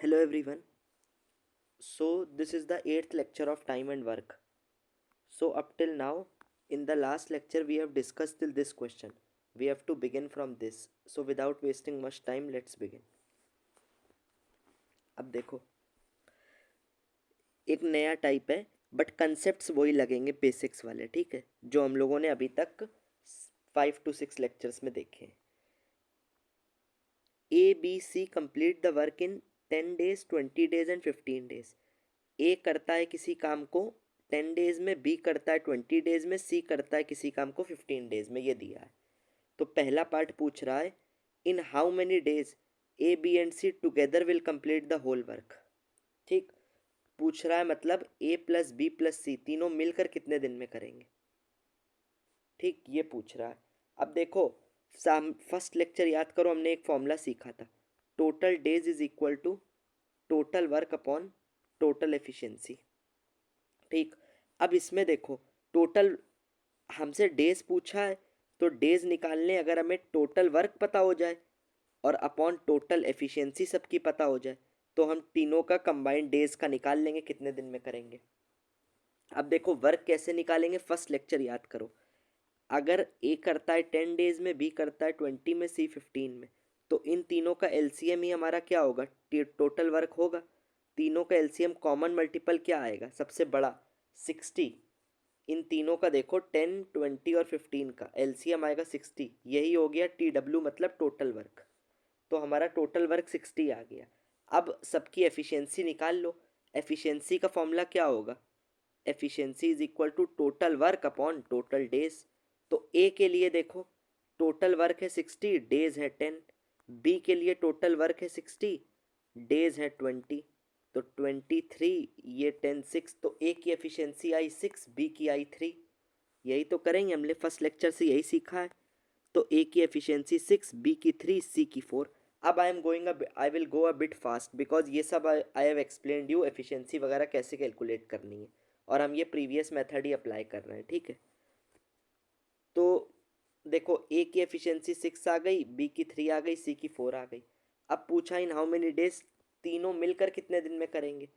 Hello everyone. So this is the eighth lecture of time and work. So up till now, in the last lecture we have discussed till this question. We have to begin from this. So without wasting much time, let's begin. अब देखो, एक नया type है but concepts वही लगेंगे basics वाले, ठीक है, जो हम लोगों ने अभी तक 5 to 6 लेक्चर्स में देखे हैं। ABC complete the work in 10 days, 20 days and 15 days। ए करता है किसी काम को 10 days में, बी करता है 20 days में, सी करता है किसी काम को 15 days में, ये दिया है। तो पहला पार्ट पूछ रहा है in how many days A B and C together will complete the whole work. ठीक, पूछ रहा है मतलब A plus B plus C तीनों मिलकर कितने दिन में करेंगे। ठीक, ये पूछ रहा है। अब देखो, फर्स्ट लेक्चर याद करो, हमने एक फॉर्मूला सीखा था, total days is equal to total work upon total efficiency. ठीक, अब इसमें देखो, टोटल हमसे डेज पूछा है, तो डेज निकालने अगर हमें टोटल वर्क पता हो जाए और अपॉन टोटल एफिशिएंसी सबकी पता हो जाए, तो हम तीनों का कंबाइंड डेज का निकाल लेंगे कितने दिन में करेंगे। अब देखो वर्क कैसे निकालेंगे, फर्स्ट लेक्चर याद करो। अगर ए करता है 10 days में, बी करता है 20 में, सी 15 में, तो इन तीनों का एलसीएम ही हमारा क्या होगा, टोटल वर्क होगा। तीनों का एलसीएम कॉमन मल्टीपल क्या आएगा, सबसे बड़ा 60। इन तीनों का देखो 10, 20 और 15 का एलसीएम आएगा 60, यही हो गया TW मतलब टोटल वर्क। तो हमारा टोटल वर्क 60 आ गया। अब सबकी एफिशिएंसी निकाल लो। एफिशिएंसी का फॉर्मूला क्या होगा, efficiency is equal to total work upon total days. तो ए के लिए देखो, टोटल वर्क है 60, डेज है 10। बी के लिए टोटल वर्क है 60, डेज है 20। तो 23, ये 10 6, तो ए की एफिशिएंसी आई 6, बी की आई 3। यही तो करेंगे, हमने फर्स्ट लेक्चर से यही सीखा है। तो ए की एफिशिएंसी 6, बी की 3, सी की 4। अब I will go a bit fast because ये सब I have explained you efficiency वगैरह कैसे कैलकुलेट करनी है, और हम ये प्रीवियस मेथड ही अप्लाई कर रहे हैं, ठीक है। तो देखो, ए की एफिशिएंसी 6 आ गई, बी की 3 आ गई, सी की 4 आ गई। अब पूछा इन हाउ मेनी डेज, तीनों मिलकर कितने दिन में करेंगे।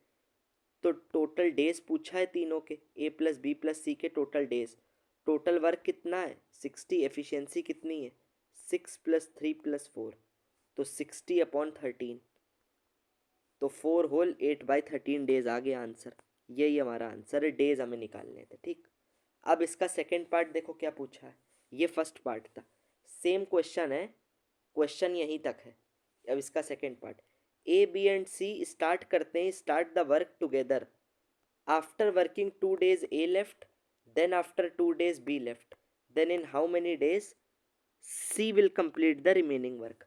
तो टोटल डेज पूछा है तीनों के, ए प्लस बी प्लस सी के टोटल डेज। टोटल वर्क कितना है 60, एफिशिएंसी कितनी है 6 प्लस 3 प्लस 4, तो 60 अपॉन 13। तो 4 होल 8/13 डेज आ गया आंसर। यही हमारा आंसर है, डेज हमें निकालने थे। ठीक, अब इसका सेकेंड पार्ट देखो क्या पूछा है। ये फर्स्ट पार्ट था, सेम क्वेश्चन है, क्वेश्चन यहीं तक है। अब इसका second part, A B and C start करते हैं, start the work together. After working 2 days A left, then after 2 days B left, then in how many days C will complete the remaining work.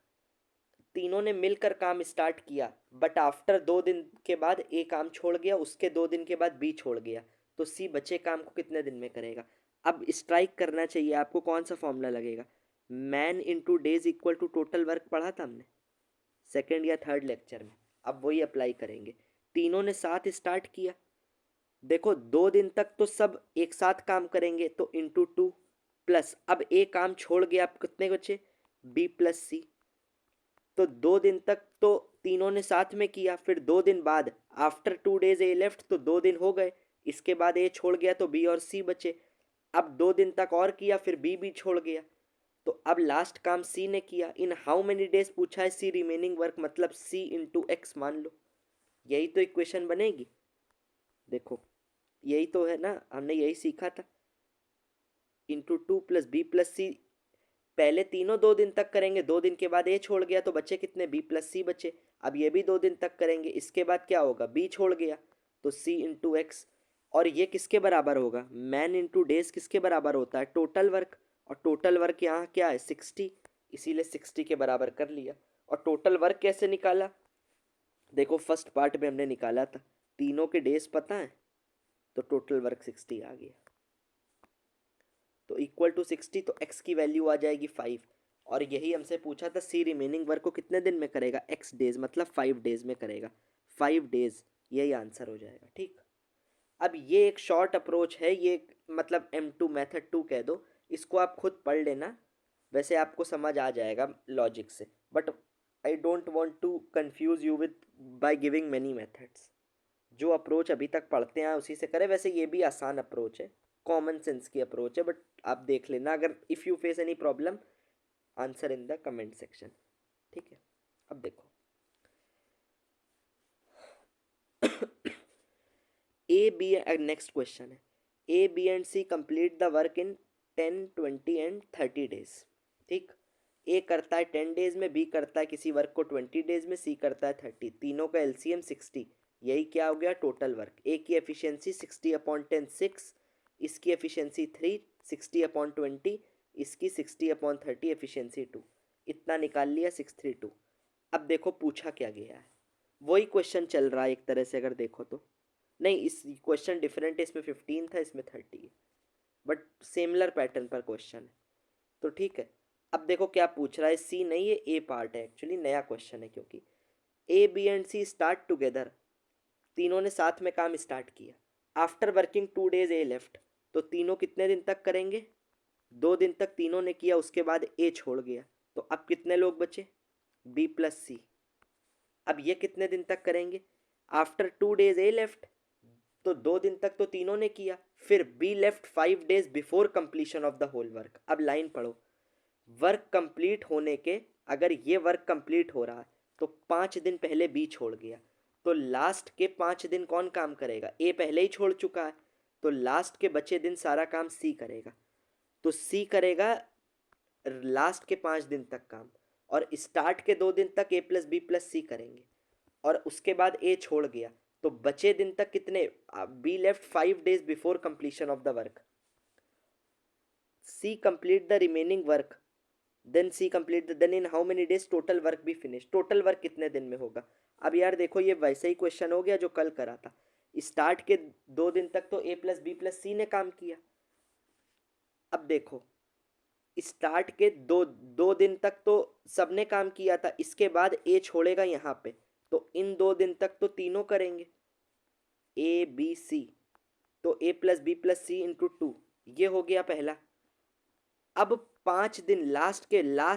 तीनों ने मिलकर काम start किया, but after 2 दिन के बाद ए काम छोड़ गया, उसके 2 दिन के बाद बी छोड़ गया, तो सी बचे काम को कितने दिन में करेगा। अब स्ट्राइक करना चाहिए आपको, कौन सा फॉर्मूला लगेगा, man into days equal to total work पढ़ा था हमने सेकेंड या थर्ड लेक्चर में। अब वही अप्लाई करेंगे। तीनों ने साथ स्टार्ट किया, देखो 2 दिन तक तो सब एक साथ काम करेंगे, तो इंटू 2 प्लस, अब ए काम छोड़ गया, आप कितने बचे बी प्लस सी। तो 2 दिन तक तो तीनों ने साथ में किया, फिर 2 दिन बाद आफ्टर 2 days ए लेफ्ट, तो 2 दिन हो गए, इसके बाद ए छोड़ गया तो बी और सी बचे। अब 2 दिन तक और किया, फिर बी भी छोड़ गया, तो अब लास्ट काम सी ने किया। इन हाउ मेनी डेज पूछा है, सी रिमेनिंग वर्क मतलब सी इंटू एक्स मान लो, यही तो इक्वेशन बनेगी। देखो यही तो है ना, हमने यही सीखा था, इंटू 2 प्लस बी प्लस सी। पहले तीनों 2 दिन तक करेंगे, 2 दिन के बाद ए छोड़ गया तो बचे कितने बी प्लस सी बचे। अब ये भी 2 दिन तक करेंगे, इसके बाद क्या होगा बी छोड़ गया, तो सी इंटू एक्स। और ये किसके बराबर होगा, मैन इंटू डेज किसके बराबर होता है टोटल वर्क, और टोटल वर्क यहाँ क्या है 60, इसीलिए 60 के बराबर कर लिया। और टोटल वर्क कैसे निकाला, देखो फर्स्ट पार्ट में हमने निकाला था, तीनों के डेज पता है, तो टोटल वर्क 60 आ गया। तो इक्वल टू 60, तो x की वैल्यू आ जाएगी 5। और यही हमसे पूछा था सी रिमेनिंग वर्क को कितने दिन में करेगा, x डेज मतलब 5 days में करेगा, 5 days, यही आंसर हो जाएगा। ठीक, अब ये एक शॉर्ट अप्रोच है, ये मतलब M2 मेथड 2 कह दो, इसको आप खुद पढ़ लेना, वैसे आपको समझ आ जाएगा लॉजिक से, but I don't want to confuse you with by giving many methods. जो अप्रोच अभी तक पढ़ते हैं उसी से करें। वैसे ये भी आसान अप्रोच है, कॉमन सेंस की अप्रोच है, बट आप देख लेना। अगर if you face any problem, answer in the comment section. ठीक है, अब देखो ए बी, नेक्स्ट क्वेश्चन है, A B and C complete the work in 10, 20 and 30 days. ठीक, ए करता है 10 डेज में, बी करता है किसी वर्क को 20 डेज में, सी करता है 30। तीनों का एलसीएम 60। यही क्या हो गया, टोटल वर्क। ए की एफिशिएंसी 60/10 6, इसकी एफिशिएंसी 3, 60/20, इसकी 60/30, एफिशिएंसी 2। इतना निकाल लिया 632। अब देखो पूछा क्या गया है, वही क्वेश्चन चल रहा है एक तरह से अगर देखो तो। नहीं, इस क्वेश्चन डिफरेंट है, इसमें 15 था, इसमें 30 है, बट सिमिलर पैटर्न पर क्वेश्चन है। तो ठीक है, अब देखो क्या पूछ रहा है, सी नहीं, ये ए पार्ट है एक्चुअली, नया क्वेश्चन है। क्योंकि A B and C start together, तीनों ने साथ में काम स्टार्ट किया। After working 2 days A left, तो तीनों कितने दिन तक करेंगे, 2 दिन तक तीनों ने किया, उसके बाद ए छोड़ गया। तो अब कितने लोग बचे, बी प्लस सी। अब ये कितने दिन तक करेंगे, आफ्टर 2 डेज ए लेफ्ट, तो 2 दिन तक तो तीनों ने किया। फिर B left 5 days before completion of the whole work. अब लाइन पढ़ो, वर्क कंप्लीट होने के, अगर ये वर्क कंप्लीट हो रहा है तो 5 दिन पहले बी छोड़ गया, तो लास्ट के 5 दिन कौन काम करेगा, ए पहले ही छोड़ चुका है, तो लास्ट के बचे दिन सारा काम सी करेगा। तो सी करेगा लास्ट के 5 दिन तक काम, और स्टार्ट के 2 दिन तक ए प्लस बी प्लस सी करेंगे, और उसके बाद ए छोड़ गया, तो बचे दिन तक कितने, B left 5 days before completion of the work, C complete the remaining work, then C complete then in how many days total work be finish, total work कितने दिन में होगा। अब यार देखो ये वैसे ही क्वेश्चन हो गया जो कल करा था। स्टार्ट के 2 दिन तक तो ए प्लस बी प्लस सी ने काम किया। अब देखो स्टार्ट के दो दिन तक तो सबने काम किया था, इसके बाद ए छोड़ेगा यहाँ पे, तो इन 2 दिन तक तो तीनों करेंगे, ए बी सी, तो ए plus B plus C into 2, ये हो गया पहला। अब 5 दिन लास्ट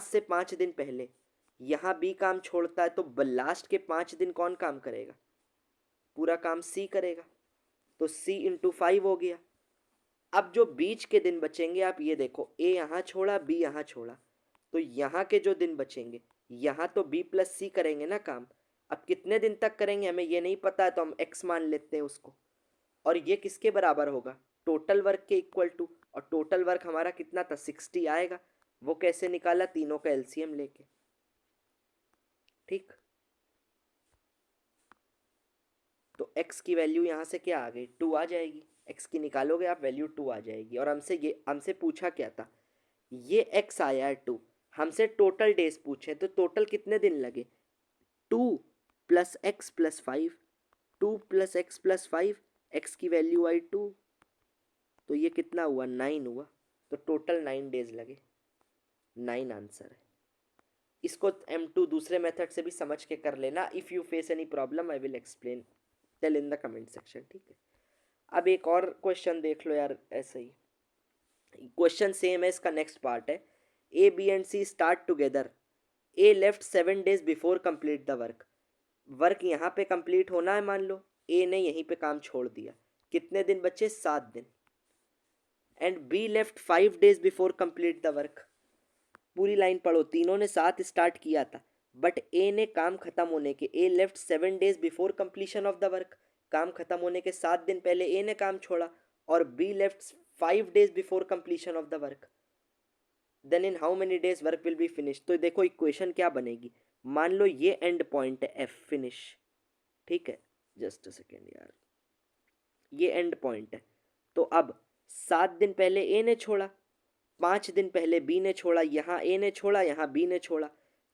से 5 दिन पहले यहाँ बी काम छोड़ता है, तो लास्ट के 5 दिन कौन काम करेगा, पूरा काम सी करेगा, तो सी इंटू 5 हो गया। अब जो बीच के दिन बचेंगे, आप ये देखो, ए यहाँ छोड़ा, बी यहाँ छोड़ा, तो यहाँ के जो दिन बचेंगे, यहाँ तो बी प्लस सी करेंगे ना काम। अब कितने दिन तक करेंगे हमें ये नहीं पता है, तो हम एक्स मान लेते हैं उसको। और ये किसके बराबर होगा, टोटल वर्क के इक्वल टू, और टोटल वर्क हमारा कितना था, 60 आएगा। वो कैसे निकाला, तीनों का एलसीएम लेके। ठीक, तो x की वैल्यू यहाँ से क्या आ गई, 2 आ जाएगी। x की निकालोगे आप, वैल्यू 2 आ जाएगी। और हमसे पूछा क्या था, ये x आया है 2, हमसे टोटल डेज पूछे, तो टोटल कितने दिन लगे, 2 plus x plus 5, 2 plus x plus 5, x की वैल्यू आई 2, तो ये कितना हुआ, 9 हुआ। तो टोटल 9 डेज लगे, 9 आंसर है। इसको M2 दूसरे मेथड से भी समझ के कर लेना। If you face any problem I will explain, tell in the comment section. ठीक है, अब एक और क्वेश्चन देख लो यार, ऐसे ही क्वेश्चन सेम है, इसका नेक्स्ट पार्ट है, A B and C start together, A left 7 days before complete the work. Work यहाँ पे कंप्लीट होना है, मान लो ए ने यहीं पे काम छोड़ दिया, कितने दिन बचे, 7 दिन। And B left 5 days before complete the work, पूरी लाइन पढ़ो, तीनों ने साथ स्टार्ट किया था, बट ए ने काम खत्म होने के, a left 7 days before completion of the work, काम खत्म होने के 7 दिन पहले ए ने काम छोड़ा, और B left 5 days before completion of the work, then in how many days work will be finish. तो देखो इक्वेशन क्या बनेगी, मान लो ये एंड पॉइंट है एफ, फिनिश। ठीक है, जस्ट अ सेकेंड यार, ये एंड पॉइंट है। तो अब 7 दिन पहले ए ने छोड़ा, 5 दिन पहले बी ने छोड़ा, यहाँ ए ने छोड़ा, यहाँ बी ने छोड़ा,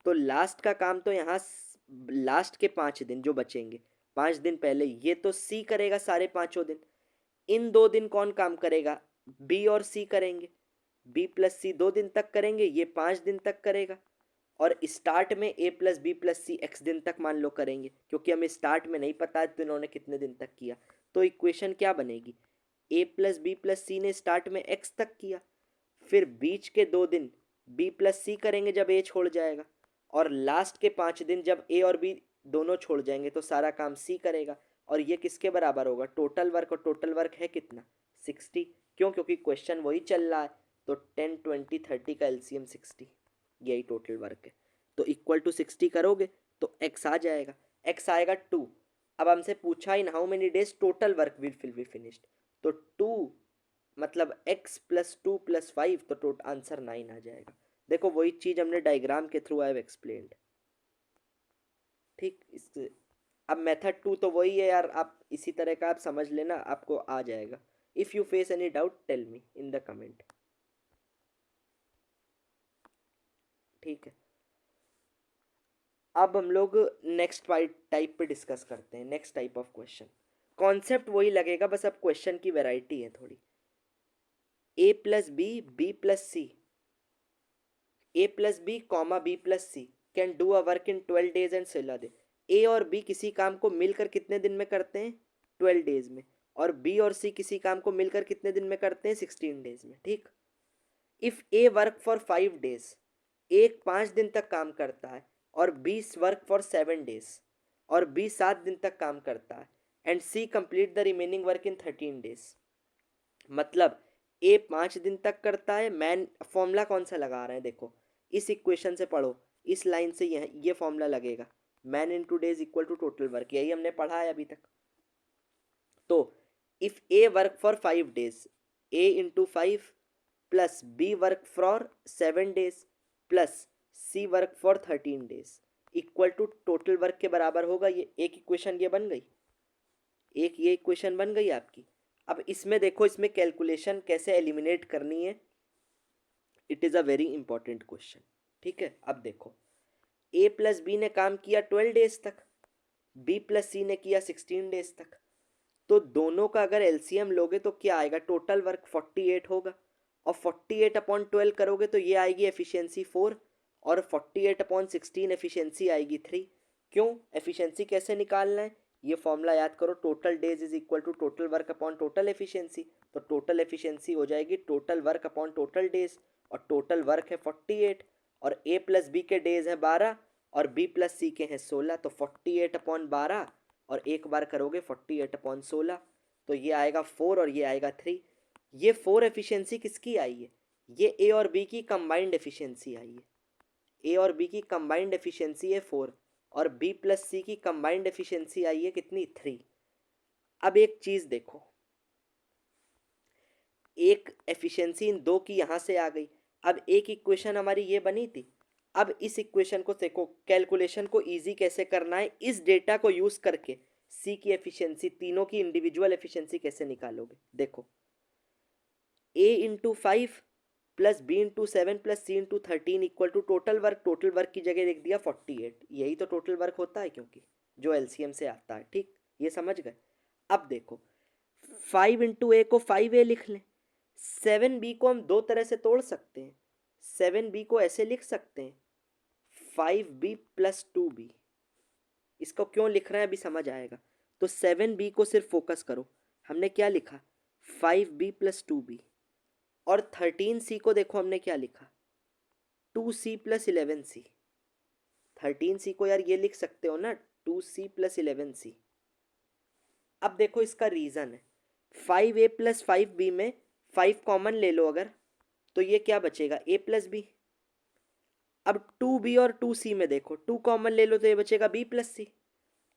तो लास्ट का काम तो यहाँ लास्ट के 5 दिन जो बचेंगे, 5 दिन पहले, ये तो सी करेगा सारे पांचों दिन। इन 2 दिन कौन काम करेगा, बी और सी करेंगे, बी प्लस सी 2 दिन तक करेंगे, ये 5 दिन तक करेगा। और स्टार्ट में ए प्लस बी प्लस सी एक्स दिन तक मान लो करेंगे, क्योंकि हमें स्टार्ट में नहीं पता है तो इन्होंने कितने दिन तक किया। तो इक्वेशन क्या बनेगी, ए प्लस बी प्लस सी ने स्टार्ट में एक्स तक किया, फिर बीच के 2 दिन बी प्लस सी करेंगे जब ए छोड़ जाएगा, और लास्ट के 5 दिन जब ए और बी दोनों छोड़ जाएंगे तो सारा काम सी करेगा। और ये किसके बराबर होगा, टोटल वर्क, और टोटल वर्क है कितना 60। क्यों, क्योंकि क्वेश्चन वही चल रहा है। तो 10 20 30 का एलसीएम 60, यही टोटल वर्क है। तो इक्वल टू 60 करोगे तो एक्स आ जाएगा, एक्स आएगा 2। अब हमसे पूछा इन how many days total work will be finished, तो 2 मतलब x प्लस 2 प्लस 5, तो टोटल आंसर 9 आ जाएगा। देखो वही चीज हमने डायग्राम के थ्रू आई हैव एक्सप्लेन्ड। ठीक, इस अब मेथड 2 तो वही है यार, आप इसी तरह का आप समझ लेना, आपको आ जाएगा। If you face any doubt tell me in the comment. ठीक है, अब हम लोग नेक्स्ट टाइप पे डिस्कस करते हैं, next type of question. Concept वही लगेगा, बस अब क्वेश्चन की वैरायटी है थोड़ी। A plus B plus C, A plus B comma B plus C can do a work in 12 days and 16 day. A और बी किसी काम को मिलकर कितने दिन में करते हैं, 12 डेज में। और बी और सी किसी काम को मिलकर कितने दिन में करते हैं, 16 डेज में। ठीक, if A work for 5 days, एक 5 दिन तक काम करता है, और बी वर्क फॉर 7 डेज, और बी 7 दिन तक काम करता है, and C complete the remaining work in 13 days. मतलब ए 5 दिन तक करता है, मैन फॉर्मूला कौन सा लगा रहे हैं देखो, इस इक्वेशन से पढ़ो, इस लाइन से ये फॉर्मूला लगेगा, man into days equal to total work, यही हमने पढ़ा है अभी तक। तो if A work for 5 days, A into 5 plus B work for 7 days plus C work for 13 days equal to total work के बराबर होगा। ये एक इक्वेशन ये बन गई, एक ये इक्वेशन बन गई आपकी। अब इसमें देखो, इसमें कैलकुलेशन कैसे एलिमिनेट करनी है, it is a very important question. ठीक है, अब देखो, ए प्लस बी ने काम किया 12 डेज तक, बी प्लस सी ने किया 16 डेज तक। तो दोनों का अगर एलसीएम लोगे तो क्या आएगा, टोटल वर्क 48 होगा। और 48 अपॉन 12 करोगे तो ये आएगी एफिशिएंसी 4, और 48 अपॉन 16 एफिशिएंसी आएगी 3। क्यों, एफिशिएंसी कैसे निकालना है, ये फॉर्मूला याद करो, total days is equal to total work upon total efficiency. तो टोटल एफिशिएंसी हो जाएगी total work upon total days, और टोटल वर्क है 48, और ए प्लस बी के डेज है 12, और बी प्लस सी के हैं 16। तो 48 अपॉन 12 और एक बार करोगे 48 अपॉन 16, तो ये आएगा 4 और ये आएगा 3। ये 4 एफिशिएंसी किसकी आई है, ये ए और बी की कंबाइंड एफिशिएंसी आई है। ए और बी की कंबाइंड एफिशिएंसी है 4, और बी प्लस सी की कंबाइंड एफिशिएंसी आई है कितनी, 3। अब एक चीज़ देखो, एक एफिशिएंसी इन दो की यहाँ से आ गई। अब एक इक्वेशन हमारी ये बनी थी, अब इस इक्वेशन को देखो, कैलकुलेशन को इजी कैसे करना है, इस डेटा को यूज़ करके सी की एफिशिएंसी, तीनों की इंडिविजुअल एफिशिएंसी कैसे निकालोगे। देखो, A into 5 plus B into 7 plus C into 13 equal to total work, total work की जगह लिख दिया 48, यही तो टोटल वर्क होता है, क्योंकि जो एलसीएम से आता है। ठीक, ये समझ गए। अब देखो, 5 इंटू ए को 5 ए लिख लें, 7 बी को हम दो तरह से तोड़ सकते हैं। 7 बी को ऐसे लिख सकते हैं, 5 बी प्लस 2 बी। इसको क्यों लिख रहे हैं अभी समझ आएगा। तो 7 बी को सिर्फ फोकस करो, हमने क्या लिखा, 5 बी प्लस 2 बी। और 13 सी को देखो हमने क्या लिखा, 2 सी प्लस 11 सी। 13 सी को यार ये लिख सकते हो ना, 2 सी प्लस 11 सी। अब देखो इसका रीज़न है, 5 ए प्लस 5 बी में 5 कॉमन ले लो अगर, तो ये क्या बचेगा, ए प्लस बी। अब 2 बी और 2 सी में देखो, 2 कॉमन ले लो तो ये बचेगा बी प्लस सी,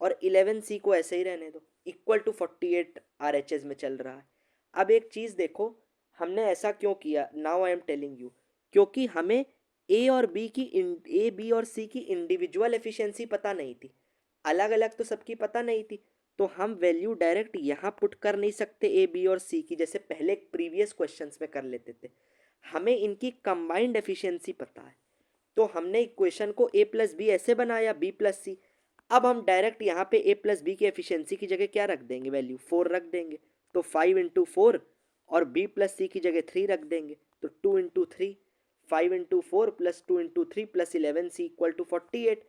और 11 सी को ऐसे ही रहने दो, इक्वल टू 48 RHS में चल रहा है। अब एक चीज़ देखो, हमने ऐसा क्यों किया, now I am telling you, क्योंकि हमें ए और बी की, ए बी और सी की इंडिविजुअल एफिशिएंसी पता नहीं थी, अलग अलग तो सबकी पता नहीं थी। तो हम वैल्यू डायरेक्ट यहाँ पुट कर नहीं सकते ए बी और सी की, जैसे पहले प्रीवियस क्वेश्चंस में कर लेते थे। हमें इनकी कंबाइंड एफिशिएंसी पता है, तो हमने इक्वेशन को ए प्लस बी ऐसे बनाया, बी प्लस सी। अब हम डायरेक्ट यहाँ पे ए प्लस बी की एफिशिएंसी की जगह क्या रख देंगे, वैल्यू 4 रख देंगे। तो 5 इंटू 4, और बी प्लस सी की जगह 3 रख देंगे, तो 2 into 3, 5 into 4 plus 2 into 3 plus 11 C equal to 48।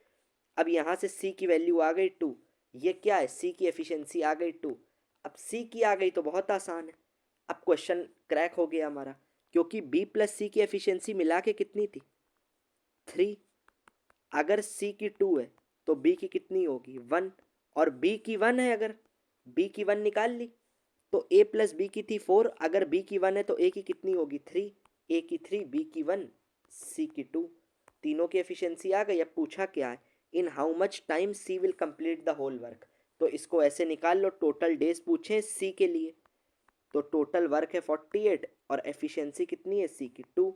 अब यहाँ से सी की वैल्यू आ गई 2, ये क्या है, सी की एफिशिएंसी आ गई 2। अब सी की आ गई तो बहुत आसान है, अब क्वेश्चन क्रैक हो गया हमारा, क्योंकि बी प्लस सी की एफिशिएंसी मिला के कितनी थी, 3। अगर सी की 2 है तो बी की कितनी होगी 1, और बी की 1 है, अगर बी की 1 निकाल ली तो ए प्लस बी की थी 4, अगर बी की 1 है तो ए की कितनी होगी 3, ए की 3, बी की 1, सी की 2। तीनों की एफिशिएंसी आ गई। अब पूछा क्या है, in how much time C will complete the whole work. तो इसको ऐसे निकाल लो, टोटल डेज पूछे सी के लिए, तो टोटल वर्क है 48 और एफिशिएंसी कितनी है सी की 2,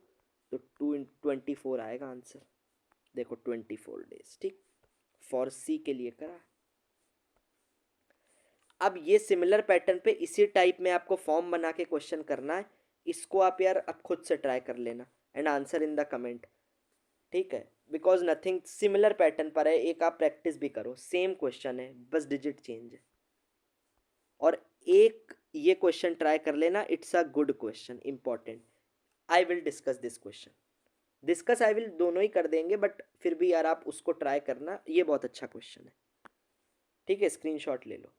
तो 2 × 24 आएगा आंसर। देखो 24 डेज, ठीक, फॉर सी के लिए करा। अब ये सिमिलर पैटर्न पे इसी टाइप में आपको फॉर्म बना के क्वेश्चन करना है। इसको आप यार अब खुद से ट्राई कर लेना and answer in the comment, ठीक है, बिकॉज नथिंग सिमिलर पैटर्न पर है, एक आप प्रैक्टिस भी करो, सेम क्वेश्चन है बस डिजिट चेंज है। और एक ये क्वेश्चन ट्राई कर लेना, it's a good question, important. I will discuss this question, discuss I will दोनों ही कर देंगे, बट फिर भी यार आप उसको ट्राई करना, ये बहुत अच्छा क्वेश्चन है, ठीक है, स्क्रीनशॉट ले लो।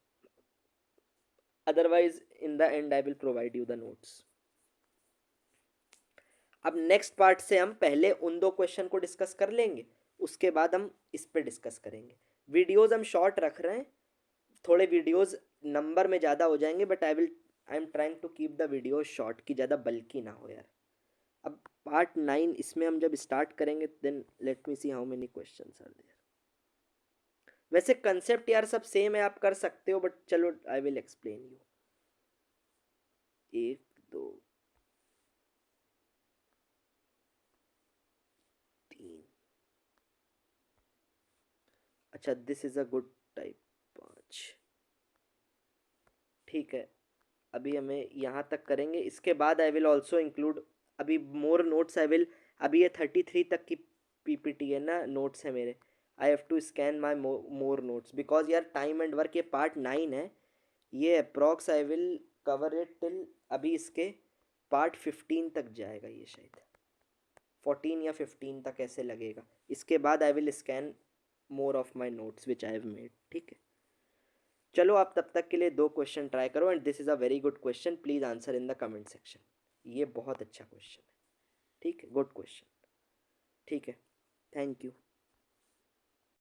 Otherwise in the end I will provide you the notes. अब नेक्स्ट पार्ट से हम पहले उन दो क्वेश्चन को डिस्कस कर लेंगे, उसके बाद हम इस पे डिस्कस करेंगे। वीडियोस हम शॉर्ट रख रहे हैं, थोड़े वीडियोस नंबर में ज़्यादा हो जाएंगे, but I am trying to keep the video short, की ज़्यादा बल्कि ना हो यार। अब पार्ट 9 इसमें हम जब स्टार्ट करेंगे then let me see how many questions are there. वैसे कंसेप्ट यार सब सेम है, आप कर सकते हो, बट चलो आई विल एक्सप्लेन यू। 1 2 3, अच्छा this is a good type 5, ठीक है। अभी हमें यहाँ तक करेंगे, इसके बाद आई विल ऑल्सो इंक्लूड अभी मोर नोट्स आई विल। अभी ये 33 तक की पीपीटी है ना, नोट्स है मेरे, I have to scan my more notes because यार टाइम एंड वर्क ये पार्ट 9 है, ये approx I will cover it till, अभी इसके पार्ट 15 तक जाएगा ये, शायद 14 या 15 तक ऐसे लगेगा। इसके बाद I will scan more of my notes which I have made, ठीक है। चलो आप तब तक के लिए दो क्वेश्चन ट्राई करो, and this is a very good question, please answer in the comment section. ये बहुत अच्छा क्वेश्चन है, ठीक है, गुड क्वेश्चन, ठीक है, थैंक यू।